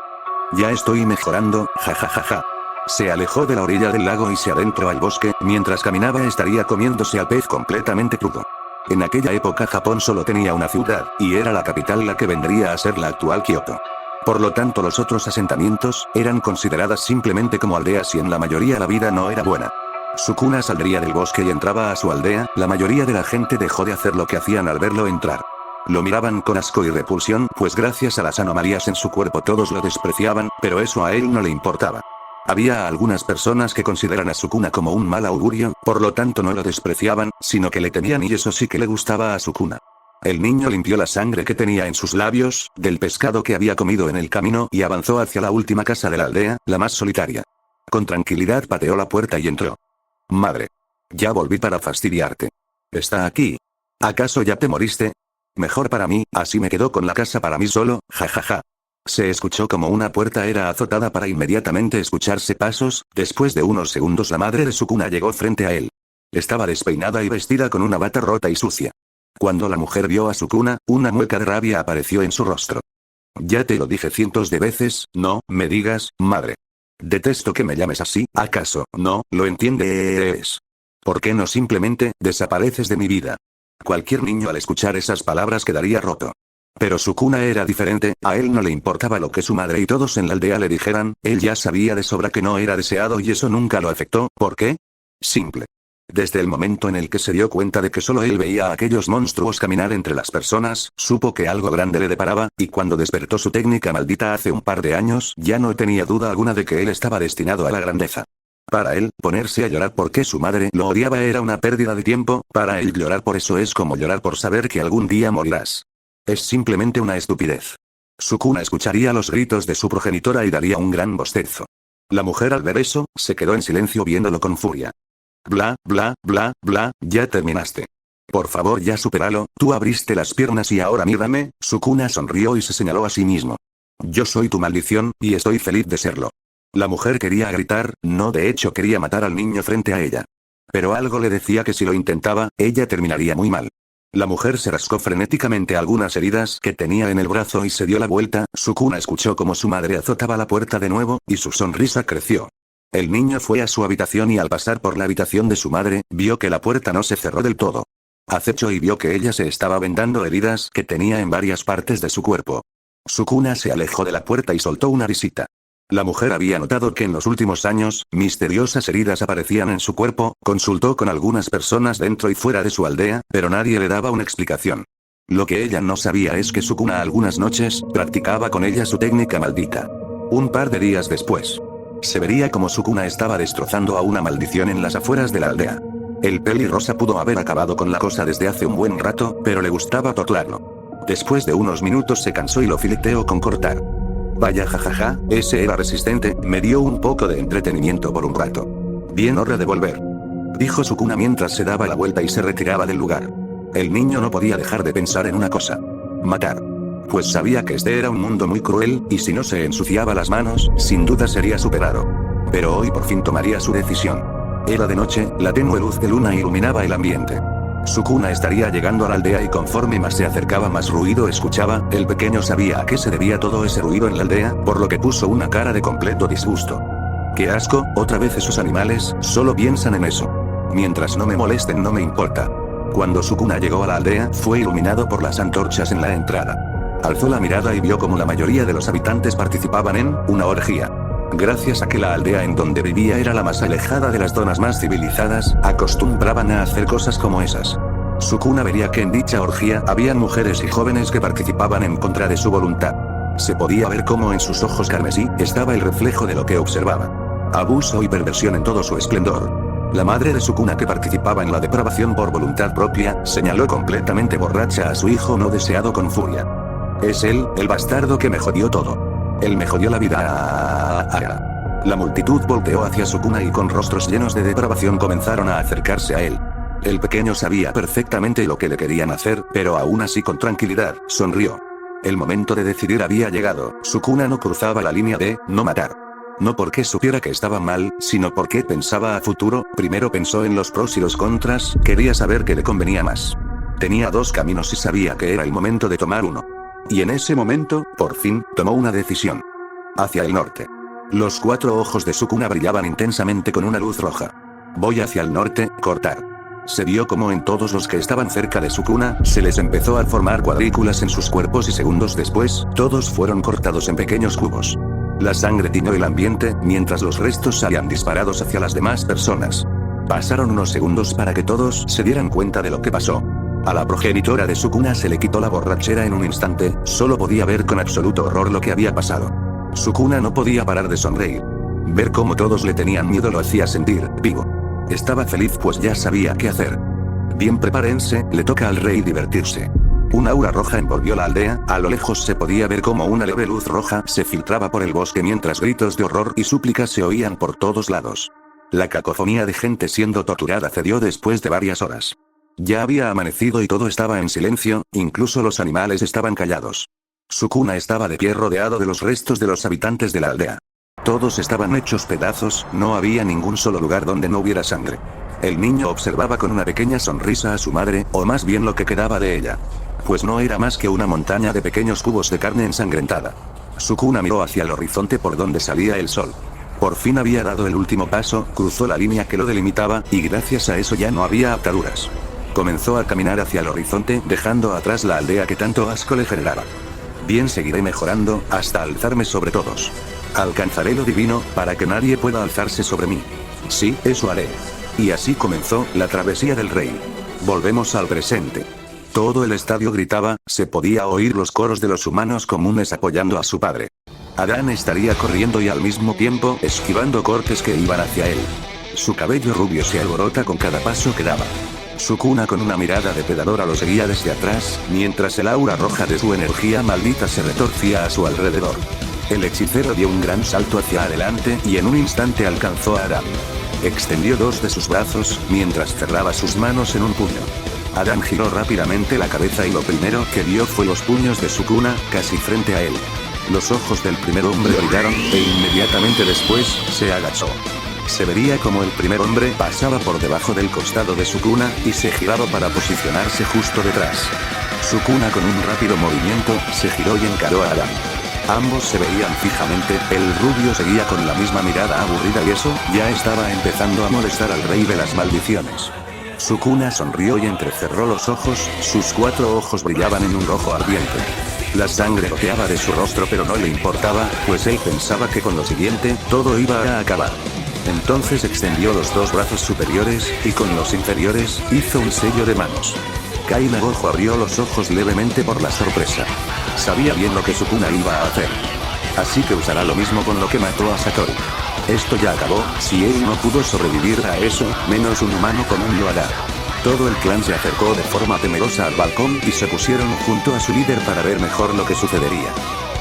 Ya estoy mejorando, jajajaja. Se alejó de la orilla del lago y se adentró al bosque, mientras caminaba estaría comiéndose al pez completamente crudo. En aquella época Japón solo tenía una ciudad, y era la capital la que vendría a ser la actual Kioto. Por lo tanto los otros asentamientos, eran consideradas simplemente como aldeas y en la mayoría la vida no era buena. Sukuna saldría del bosque y entraba a su aldea, la mayoría de la gente dejó de hacer lo que hacían al verlo entrar. Lo miraban con asco y repulsión, pues gracias a las anomalías en su cuerpo todos lo despreciaban, pero eso a él no le importaba. Había algunas personas que consideran a Sukuna como un mal augurio, por lo tanto no lo despreciaban, sino que le temían y eso sí que le gustaba a Sukuna. El niño limpió la sangre que tenía en sus labios, del pescado que había comido en el camino y avanzó hacia la última casa de la aldea, la más solitaria. Con tranquilidad pateó la puerta y entró. Madre. Ya volví para fastidiarte. ¿Está aquí? ¿Acaso ya te moriste? Mejor para mí, así me quedo con la casa para mí solo, jajaja. Se escuchó como una puerta era azotada para inmediatamente escucharse pasos, después de unos segundos la madre de Sukuna llegó frente a él. Estaba despeinada y vestida con una bata rota y sucia. Cuando la mujer vio a Sukuna, una mueca de rabia apareció en su rostro. Ya te lo dije cientos de veces, no me digas, madre. Detesto que me llames así, ¿acaso no lo entiendes? ¿Por qué no simplemente desapareces de mi vida? Cualquier niño al escuchar esas palabras quedaría roto. Pero Sukuna era diferente, a él no le importaba lo que su madre y todos en la aldea le dijeran, él ya sabía de sobra que no era deseado y eso nunca lo afectó, ¿por qué? Simple. Desde el momento en el que se dio cuenta de que solo él veía a aquellos monstruos caminar entre las personas, supo que algo grande le deparaba, y cuando despertó su técnica maldita hace un par de años, ya no tenía duda alguna de que él estaba destinado a la grandeza. Para él, ponerse a llorar porque su madre lo odiaba era una pérdida de tiempo, para él llorar por eso es como llorar por saber que algún día morirás. Es simplemente una estupidez. Sukuna escucharía los gritos de su progenitora y daría un gran bostezo. La mujer al ver eso, se quedó en silencio viéndolo con furia. Bla, bla, bla, bla, ya terminaste. Por favor ya supéralo, tú abriste las piernas y ahora mírame, Sukuna sonrió y se señaló a sí mismo. Yo soy tu maldición, y estoy feliz de serlo. La mujer quería gritar, no de hecho quería matar al niño frente a ella. Pero algo le decía que si lo intentaba, ella terminaría muy mal. La mujer se rascó frenéticamente algunas heridas que tenía en el brazo y se dio la vuelta, Sukuna escuchó como su madre azotaba la puerta de nuevo, y su sonrisa creció. El niño fue a su habitación y al pasar por la habitación de su madre, vio que la puerta no se cerró del todo. Acechó y vio que ella se estaba vendando heridas que tenía en varias partes de su cuerpo. Sukuna se alejó de la puerta y soltó una risita. La mujer había notado que en los últimos años, misteriosas heridas aparecían en su cuerpo, consultó con algunas personas dentro y fuera de su aldea, pero nadie le daba una explicación. Lo que ella no sabía es que Sukuna algunas noches, practicaba con ella su técnica maldita. Un par de días después, se vería como Sukuna estaba destrozando a una maldición en las afueras de la aldea. El pelirrosa pudo haber acabado con la cosa desde hace un buen rato, pero le gustaba torturarlo. Después de unos minutos se cansó y lo fileteó con cortar. Vaya jajaja, ese era resistente, me dio un poco de entretenimiento por un rato. Bien hora de volver. Dijo Sukuna mientras se daba la vuelta y se retiraba del lugar. El niño no podía dejar de pensar en una cosa. Matar. Pues sabía que este era un mundo muy cruel, y si no se ensuciaba las manos, sin duda sería superado. Pero hoy por fin tomaría su decisión. Era de noche, la tenue luz de luna iluminaba el ambiente. Sukuna estaría llegando a la aldea y conforme más se acercaba más ruido escuchaba, el pequeño sabía a qué se debía todo ese ruido en la aldea, por lo que puso una cara de completo disgusto. ¡Qué asco! Otra vez esos animales, solo piensan en eso. Mientras no me molesten no me importa. Cuando Sukuna llegó a la aldea, fue iluminado por las antorchas en la entrada. Alzó la mirada y vio como la mayoría de los habitantes participaban en una orgía. Gracias a que la aldea en donde vivía era la más alejada de las zonas más civilizadas, acostumbraban a hacer cosas como esas. Sukuna vería que en dicha orgía habían mujeres y jóvenes que participaban en contra de su voluntad. Se podía ver cómo en sus ojos carmesí estaba el reflejo de lo que observaba. Abuso y perversión en todo su esplendor. La madre de Sukuna, que participaba en la depravación por voluntad propia, señaló completamente borracha a su hijo no deseado con furia. Es él, el bastardo que me jodió todo. Él me jodió la vida. La multitud volteó hacia Sukuna y con rostros llenos de depravación comenzaron a acercarse a él. El pequeño sabía perfectamente lo que le querían hacer, pero aún así con tranquilidad, sonrió. El momento de decidir había llegado, Sukuna no cruzaba la línea de no matar. No porque supiera que estaba mal, sino porque pensaba a futuro, primero pensó en los pros y los contras, quería saber qué le convenía más. Tenía dos caminos y sabía que era el momento de tomar uno. Y en ese momento, por fin, tomó una decisión. Hacia el norte. Los 4 ojos de Sukuna brillaban intensamente con una luz roja. Voy hacia el norte, cortar. Se vio como en todos los que estaban cerca de Sukuna, se les empezó a formar cuadrículas en sus cuerpos y segundos después, todos fueron cortados en pequeños cubos. La sangre tiñó el ambiente, mientras los restos salían disparados hacia las demás personas. Pasaron unos segundos para que todos se dieran cuenta de lo que pasó. A la progenitora de Sukuna se le quitó la borrachera en un instante, solo podía ver con absoluto horror lo que había pasado. Sukuna no podía parar de sonreír. Ver cómo todos le tenían miedo lo hacía sentir vivo. Estaba feliz pues ya sabía qué hacer. Bien, prepárense, le toca al rey divertirse. Un aura roja envolvió la aldea, a lo lejos se podía ver como una leve luz roja se filtraba por el bosque mientras gritos de horror y súplicas se oían por todos lados. La cacofonía de gente siendo torturada cedió después de varias horas. Ya había amanecido y todo estaba en silencio, incluso los animales estaban callados. Sukuna estaba de pie rodeado de los restos de los habitantes de la aldea. Todos estaban hechos pedazos, no había ningún solo lugar donde no hubiera sangre. El niño observaba con una pequeña sonrisa a su madre, o más bien lo que quedaba de ella. Pues no era más que una montaña de pequeños cubos de carne ensangrentada. Sukuna miró hacia el horizonte por donde salía el sol. Por fin había dado el último paso, cruzó la línea que lo delimitaba, y gracias a eso ya no había ataduras. Comenzó a caminar hacia el horizonte, dejando atrás la aldea que tanto asco le generaba. Bien, seguiré mejorando, hasta alzarme sobre todos. Alcanzaré lo divino, para que nadie pueda alzarse sobre mí. Sí, eso haré. Y así comenzó la travesía del rey. Volvemos al presente. Todo el estadio gritaba, se podía oír los coros de los humanos comunes apoyando a su padre. Adán estaría corriendo y al mismo tiempo esquivando cortes que iban hacia él. Su cabello rubio se alborota con cada paso que daba. Sukuna con una mirada depredadora lo seguía desde atrás, mientras el aura roja de su energía maldita se retorcía a su alrededor. El hechicero dio un gran salto hacia adelante y en un instante alcanzó a Adán. Extendió dos de sus brazos, mientras cerraba sus manos en un puño. Adán giró rápidamente la cabeza y lo primero que vio fue los puños de Sukuna, casi frente a él. Los ojos del primer hombre brillaron, e inmediatamente después, se agachó. Se vería como el primer hombre pasaba por debajo del costado de Sukuna, y se giraba para posicionarse justo detrás. Sukuna con un rápido movimiento, se giró y encaró a Adán. Ambos se veían fijamente, el rubio seguía con la misma mirada aburrida y eso, ya estaba empezando a molestar al rey de las maldiciones. Sukuna sonrió y entrecerró los ojos, sus 4 ojos brillaban en un rojo ardiente. La sangre goteaba de su rostro pero no le importaba, pues él pensaba que con lo siguiente, todo iba a acabar. Entonces extendió los 2 brazos superiores, y con los inferiores, hizo un sello de manos. Kaina Gojo abrió los ojos levemente por la sorpresa. Sabía bien lo que Sukuna iba a hacer. Así que usará lo mismo con lo que mató a Satori. Esto ya acabó, si él no pudo sobrevivir a eso, menos un humano común lo hará. Todo el clan se acercó de forma temerosa al balcón y se pusieron junto a su líder para ver mejor lo que sucedería.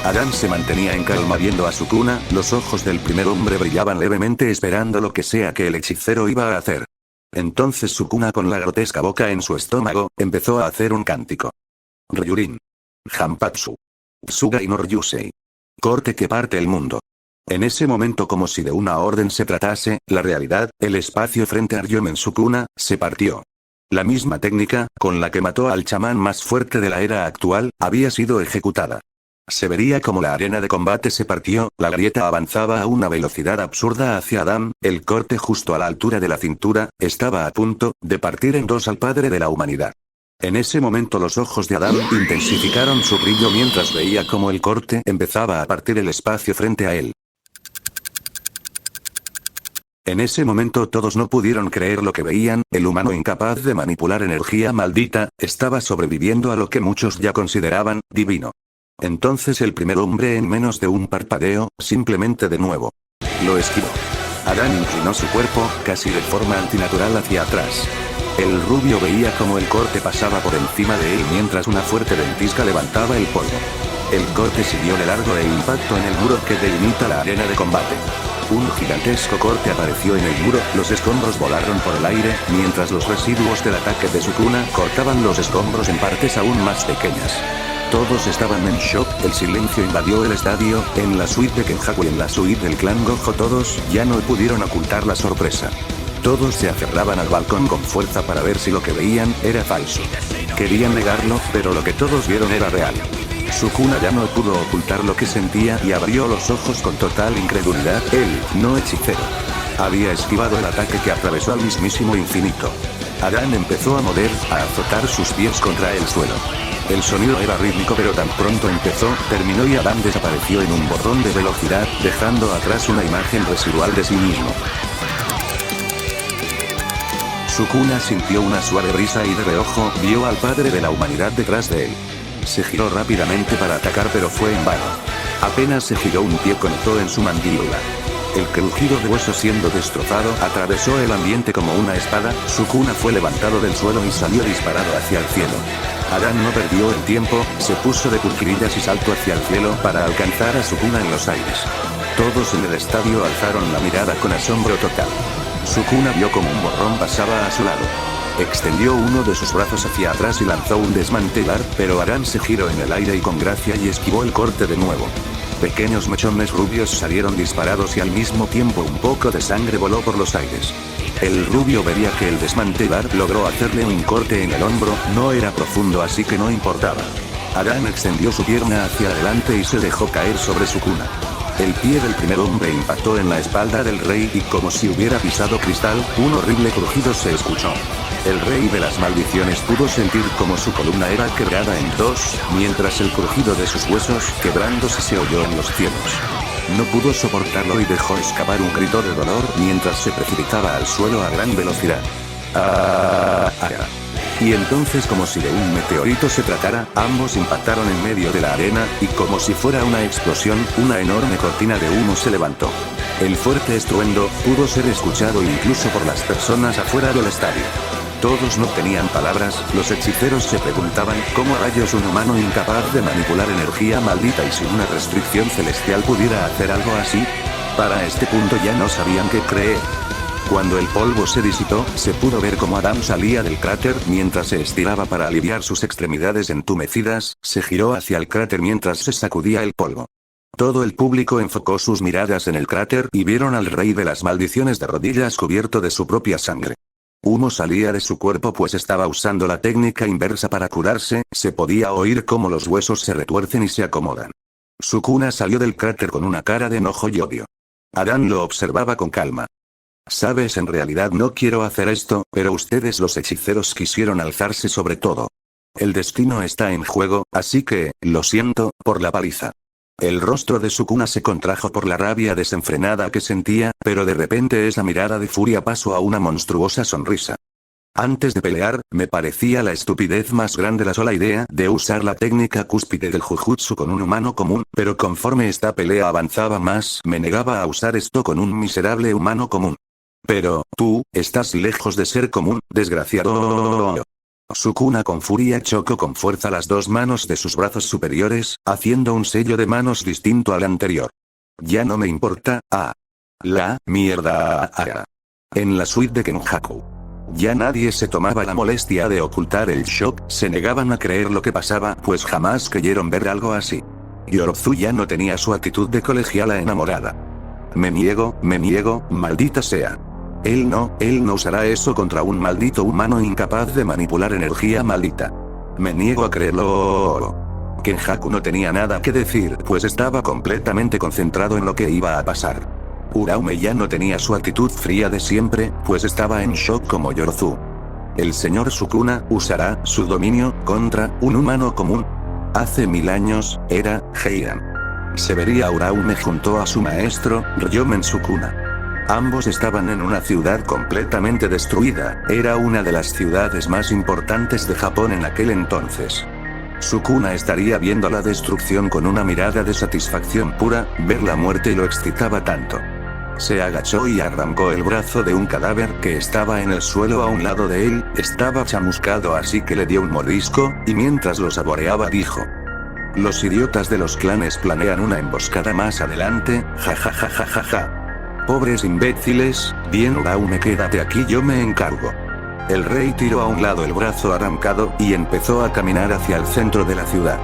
Adán se mantenía en calma viendo a Sukuna, los ojos del primer hombre brillaban levemente esperando lo que sea que el hechicero iba a hacer. Entonces Sukuna con la grotesca boca en su estómago, empezó a hacer un cántico. Ryurin. Hanpatsu. Tsugai no Ryusei. Corte que parte el mundo. En ese momento, como si de una orden se tratase, la realidad, el espacio frente a Ryomen Sukuna, se partió. La misma técnica, con la que mató al chamán más fuerte de la era actual, había sido ejecutada. Se vería como la arena de combate se partió, la grieta avanzaba a una velocidad absurda hacia Adán, el corte justo a la altura de la cintura, estaba a punto de partir en dos al padre de la humanidad. En ese momento los ojos de Adán intensificaron su brillo mientras veía cómo el corte empezaba a partir el espacio frente a él. En ese momento todos no pudieron creer lo que veían, el humano incapaz de manipular energía maldita, estaba sobreviviendo a lo que muchos ya consideraban divino. Entonces el primer hombre en menos de un parpadeo, simplemente de nuevo. Lo esquivó. Adán inclinó su cuerpo, casi de forma antinatural hacia atrás. El rubio veía como el corte pasaba por encima de él mientras una fuerte ventisca levantaba el polvo. El corte siguió de largo e impacto en el muro que delimita la arena de combate. Un gigantesco corte apareció en el muro, los escombros volaron por el aire, mientras los residuos del ataque de Sukuna cortaban los escombros en partes aún más pequeñas. Todos estaban en shock, el silencio invadió el estadio, en la suite de Kenjaku y en la suite del clan Gojo todos ya no pudieron ocultar la sorpresa. Todos se aferraban al balcón con fuerza para ver si lo que veían era falso. Querían negarlo, pero lo que todos vieron era real. Sukuna ya no pudo ocultar lo que sentía y abrió los ojos con total incredulidad. Él, no hechicero, había esquivado el ataque que atravesó al mismísimo infinito. Adán empezó a mover, a azotar sus pies contra el suelo. El sonido era rítmico pero tan pronto empezó, terminó y Adán desapareció en un botón de velocidad, dejando atrás una imagen residual de sí mismo. Sukuna sintió una suave brisa y de reojo vio al padre de la humanidad detrás de él. Se giró rápidamente para atacar pero fue en vano. Apenas se giró un pie conectó en su mandíbula. El crujido de hueso siendo destrozado atravesó el ambiente como una espada, Sukuna fue levantado del suelo y salió disparado hacia el cielo. Adán no perdió el tiempo, se puso de cuclillas y saltó hacia el cielo para alcanzar a Sukuna en los aires. Todos en el estadio alzaron la mirada con asombro total. Sukuna vio como un borrón pasaba a su lado. Extendió uno de sus brazos hacia atrás y lanzó un desmantelar, pero Adán se giró en el aire y con gracia y esquivó el corte de nuevo. Pequeños mechones rubios salieron disparados y al mismo tiempo un poco de sangre voló por los aires. El rubio vería que el desmantelar logró hacerle un corte en el hombro, no era profundo así que no importaba. Adán extendió su pierna hacia adelante y se dejó caer sobre Sukuna. El pie del primer hombre impactó en la espalda del rey y como si hubiera pisado cristal, un horrible crujido se escuchó. El rey de las maldiciones pudo sentir como su columna era quebrada en dos, mientras el crujido de sus huesos quebrándose se oyó en los cielos. No pudo soportarlo y dejó escapar un grito de dolor mientras se precipitaba al suelo a gran velocidad. Y entonces como si de un meteorito se tratara, ambos impactaron en medio de la arena, y como si fuera una explosión, una enorme cortina de humo se levantó. El fuerte estruendo pudo ser escuchado incluso por las personas afuera del estadio. Todos no tenían palabras, los hechiceros se preguntaban cómo rayos un humano incapaz de manipular energía maldita y sin una restricción celestial pudiera hacer algo así. Para este punto ya no sabían qué creer. Cuando el polvo se disipó, se pudo ver cómo Adam salía del cráter mientras se estiraba para aliviar sus extremidades entumecidas, se giró hacia el cráter mientras se sacudía el polvo. Todo el público enfocó sus miradas en el cráter y vieron al rey de las maldiciones de rodillas cubierto de su propia sangre. Humo salía de su cuerpo pues estaba usando la técnica inversa para curarse, se podía oír cómo los huesos se retuercen y se acomodan. Sukuna salió del cráter con una cara de enojo y odio. Adán lo observaba con calma. Sabes, en realidad no quiero hacer esto, pero ustedes los hechiceros quisieron alzarse sobre todo. El destino está en juego, así que, lo siento, por la paliza. El rostro de Sukuna se contrajo por la rabia desenfrenada que sentía, pero de repente esa mirada de furia pasó a una monstruosa sonrisa. Antes de pelear, me parecía la estupidez más grande la sola idea de usar la técnica cúspide del Jujutsu con un humano común, pero conforme esta pelea avanzaba más, me negaba a usar esto con un miserable humano común. Pero, tú, estás lejos de ser común, desgraciado. Sukuna con furia chocó con fuerza las dos manos de sus brazos superiores, haciendo un sello de manos distinto al anterior. Ya no me importa, la mierda. En la suite de Kenjaku. Ya nadie se tomaba la molestia de ocultar el shock, se negaban a creer lo que pasaba, pues jamás creyeron ver algo así. Yorozu ya no tenía su actitud de colegiala enamorada. Me niego, maldita sea. Él no usará eso contra un maldito humano incapaz de manipular energía maldita. Me niego a creerlo. Kenjaku no tenía nada que decir, pues estaba completamente concentrado en lo que iba a pasar. Uraume ya no tenía su actitud fría de siempre, pues estaba en shock como Yorozu. El señor Sukuna usará su dominio contra un humano común. Hace 1000 años, era Heian. Se vería a Uraume junto a su maestro, Ryomen Sukuna. Ambos estaban en una ciudad completamente destruida, era una de las ciudades más importantes de Japón en aquel entonces. Sukuna estaría viendo la destrucción con una mirada de satisfacción pura, ver la muerte lo excitaba tanto. Se agachó y arrancó el brazo de un cadáver que estaba en el suelo a un lado de él, estaba chamuscado así que le dio un mordisco, y mientras lo saboreaba dijo: los idiotas de los clanes planean una emboscada más adelante, jajajajajaja. Pobres imbéciles, bien Uraume quédate aquí yo me encargo. El rey tiró a un lado el brazo arrancado y empezó a caminar hacia el centro de la ciudad.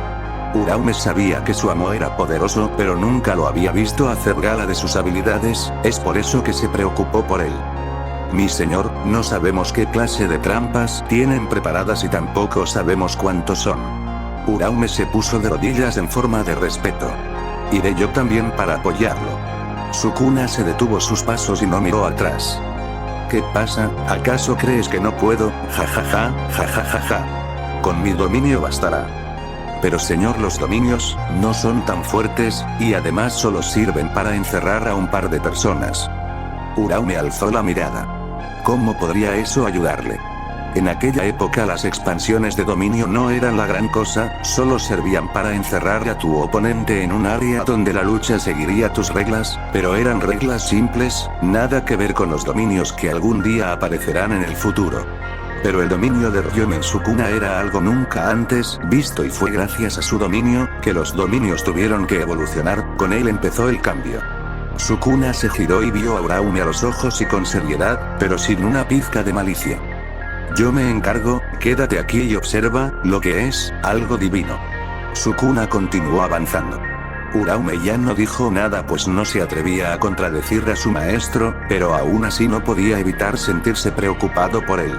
Uraume sabía que su amo era poderoso pero nunca lo había visto hacer gala de sus habilidades, es por eso que se preocupó por él. Mi señor, no sabemos qué clase de trampas tienen preparadas y tampoco sabemos cuántos son. Uraume se puso de rodillas en forma de respeto. Iré yo también para apoyarlo. Sukuna se detuvo sus pasos y no miró atrás. ¿Qué pasa? ¿Acaso crees que no puedo? Jajaja. Con mi dominio bastará. Pero señor, los dominios no son tan fuertes, y además solo sirven para encerrar a un par de personas. Uraume alzó la mirada. ¿Cómo podría eso ayudarle? En aquella época las expansiones de dominio no eran la gran cosa, solo servían para encerrar a tu oponente en un área donde la lucha seguiría tus reglas, pero eran reglas simples, nada que ver con los dominios que algún día aparecerán en el futuro. Pero el dominio de Ryomen Sukuna era algo nunca antes visto y fue gracias a su dominio, que los dominios tuvieron que evolucionar, con él empezó el cambio. Sukuna se giró y vio a Uraume a los ojos y con seriedad, pero sin una pizca de malicia. Yo me encargo, quédate aquí y observa, lo que es, algo divino. Sukuna continuó avanzando. Uraume ya no dijo nada pues no se atrevía a contradecir a su maestro, pero aún así no podía evitar sentirse preocupado por él.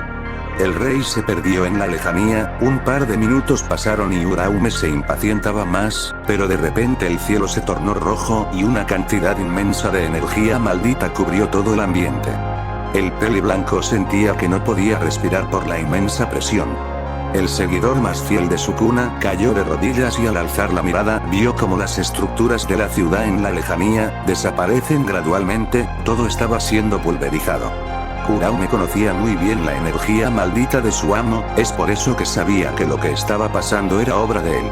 El rey se perdió en la lejanía, un par de minutos pasaron y Uraume se impacientaba más, pero de repente el cielo se tornó rojo y una cantidad inmensa de energía maldita cubrió todo el ambiente. El peli blanco sentía que no podía respirar por la inmensa presión. El seguidor más fiel de Sukuna cayó de rodillas y al alzar la mirada vio como las estructuras de la ciudad en la lejanía desaparecen gradualmente, todo estaba siendo pulverizado. Uraume conocía muy bien la energía maldita de su amo, es por eso que sabía que lo que estaba pasando era obra de él.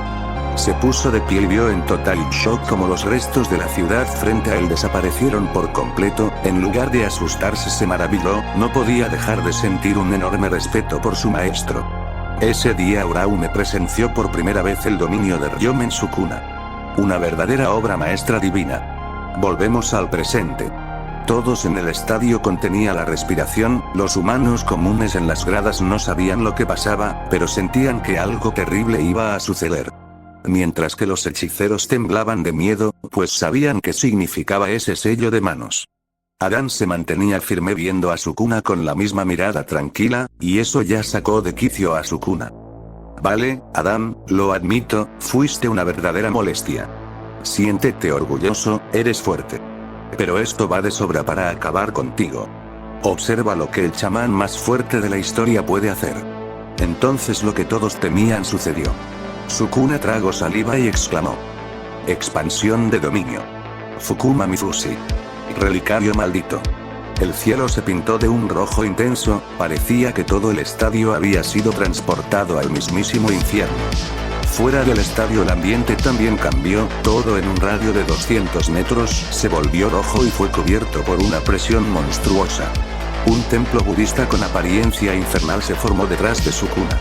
Se puso de pie y vio en total shock como los restos de la ciudad frente a él desaparecieron por completo, en lugar de asustarse se maravilló, no podía dejar de sentir un enorme respeto por su maestro. Ese día Uraume presenció por primera vez el dominio de Ryomen Sukuna. Una verdadera obra maestra divina. Volvemos al presente. Todos en el estadio contenía la respiración, los humanos comunes en las gradas no sabían lo que pasaba, pero sentían que algo terrible iba a suceder. Mientras que los hechiceros temblaban de miedo, pues sabían qué significaba ese sello de manos. Adán se mantenía firme viendo a Sukuna con la misma mirada tranquila, y eso ya sacó de quicio a Sukuna. Vale, Adán, lo admito, fuiste una verdadera molestia. Siéntete orgulloso, eres fuerte. Pero esto va de sobra para acabar contigo. Observa lo que el chamán más fuerte de la historia puede hacer. Entonces lo que todos temían sucedió. Sukuna tragó saliva y exclamó. Expansión de dominio. Fukuma Mifushi. Relicario maldito. El cielo se pintó de un rojo intenso, parecía que todo el estadio había sido transportado al mismísimo infierno. Fuera del estadio el ambiente también cambió, todo en un radio de 200 metros se volvió rojo y fue cubierto por una presión monstruosa. Un templo budista con apariencia infernal se formó detrás de Sukuna.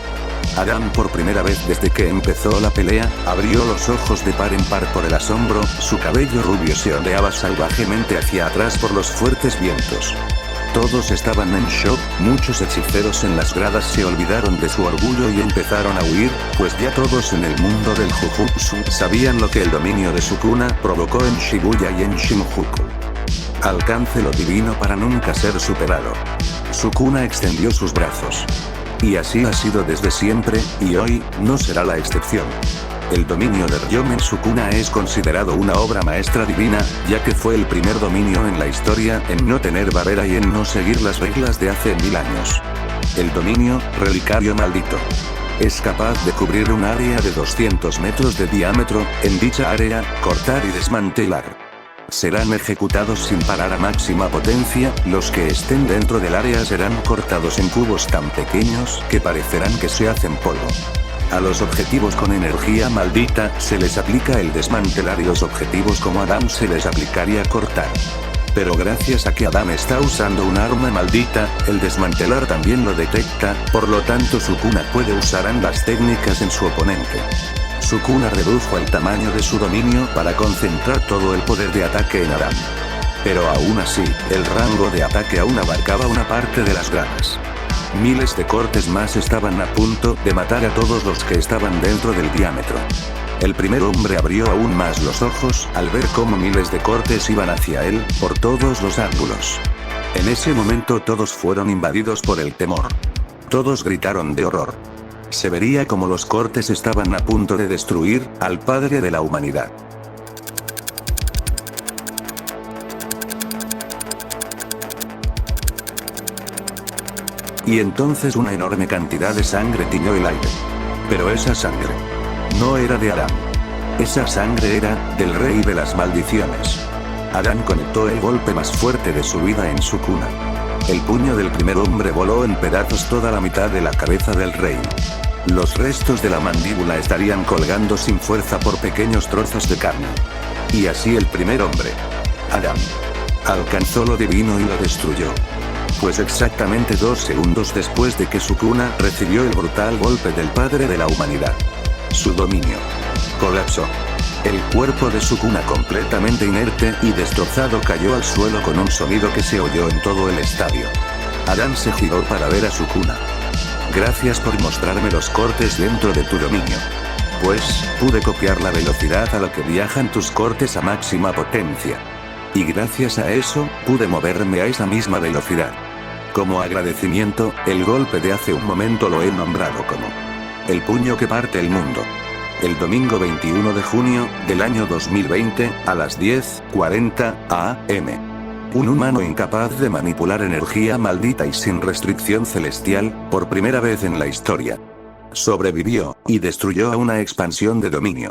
Adán por primera vez desde que empezó la pelea, abrió los ojos de par en par por el asombro, su cabello rubio se ondeaba salvajemente hacia atrás por los fuertes vientos. Todos estaban en shock, muchos hechiceros en las gradas se olvidaron de su orgullo y empezaron a huir, pues ya todos en el mundo del Jujutsu sabían lo que el dominio de Sukuna provocó en Shibuya y en Shinjuku. Alcance lo divino para nunca ser superado. Sukuna extendió sus brazos. Y así ha sido desde siempre, y hoy, no será la excepción. El dominio de Ryomen Sukuna es considerado una obra maestra divina, ya que fue el primer dominio en la historia en no tener barrera y en no seguir las reglas de hace 1000 años. El dominio, relicario maldito. Es capaz de cubrir un área de 200 metros de diámetro, en dicha área, cortar y desmantelar. Serán ejecutados sin parar a máxima potencia, los que estén dentro del área serán cortados en cubos tan pequeños que parecerán que se hacen polvo. A los objetivos con energía maldita se les aplica el desmantelar y los objetivos como Adam se les aplicaría cortar. Pero gracias a que Adam está usando un arma maldita, el desmantelar también lo detecta, por lo tanto Sukuna puede usar ambas técnicas en su oponente. Sukuna redujo el tamaño de su dominio para concentrar todo el poder de ataque en Adam. Pero aún así, el rango de ataque aún abarcaba una parte de las gradas. Miles de cortes más estaban a punto de matar a todos los que estaban dentro del diámetro. El primer hombre abrió aún más los ojos al ver cómo miles de cortes iban hacia él, por todos los ángulos. En ese momento todos fueron invadidos por el temor. Todos gritaron de horror. Se vería como los cortes estaban a punto de destruir al padre de la humanidad. Y entonces una enorme cantidad de sangre tiñó el aire. Pero esa sangre no era de Adán. Esa sangre era del rey de las maldiciones. Adán conectó el golpe más fuerte de su vida en Sukuna. El puño del primer hombre voló en pedazos toda la mitad de la cabeza del rey. Los restos de la mandíbula estarían colgando sin fuerza por pequeños trozos de carne. Y así el primer hombre, Adán, alcanzó lo divino y lo destruyó. Pues exactamente 2 segundos después de que Sukuna recibió el brutal golpe del padre de la humanidad. Su dominio colapsó. El cuerpo de Sukuna completamente inerte y destrozado cayó al suelo con un sonido que se oyó en todo el estadio. Adán se giró para ver a Sukuna. Gracias por mostrarme los cortes dentro de tu dominio. Pues, pude copiar la velocidad a la que viajan tus cortes a máxima potencia. Y gracias a eso, pude moverme a esa misma velocidad. Como agradecimiento, el golpe de hace un momento lo he nombrado como el puño que parte el mundo. El domingo 21 de junio, del año 2020, a las 10:40 am. Un humano incapaz de manipular energía maldita y sin restricción celestial, por primera vez en la historia, sobrevivió, y destruyó a una expansión de dominio.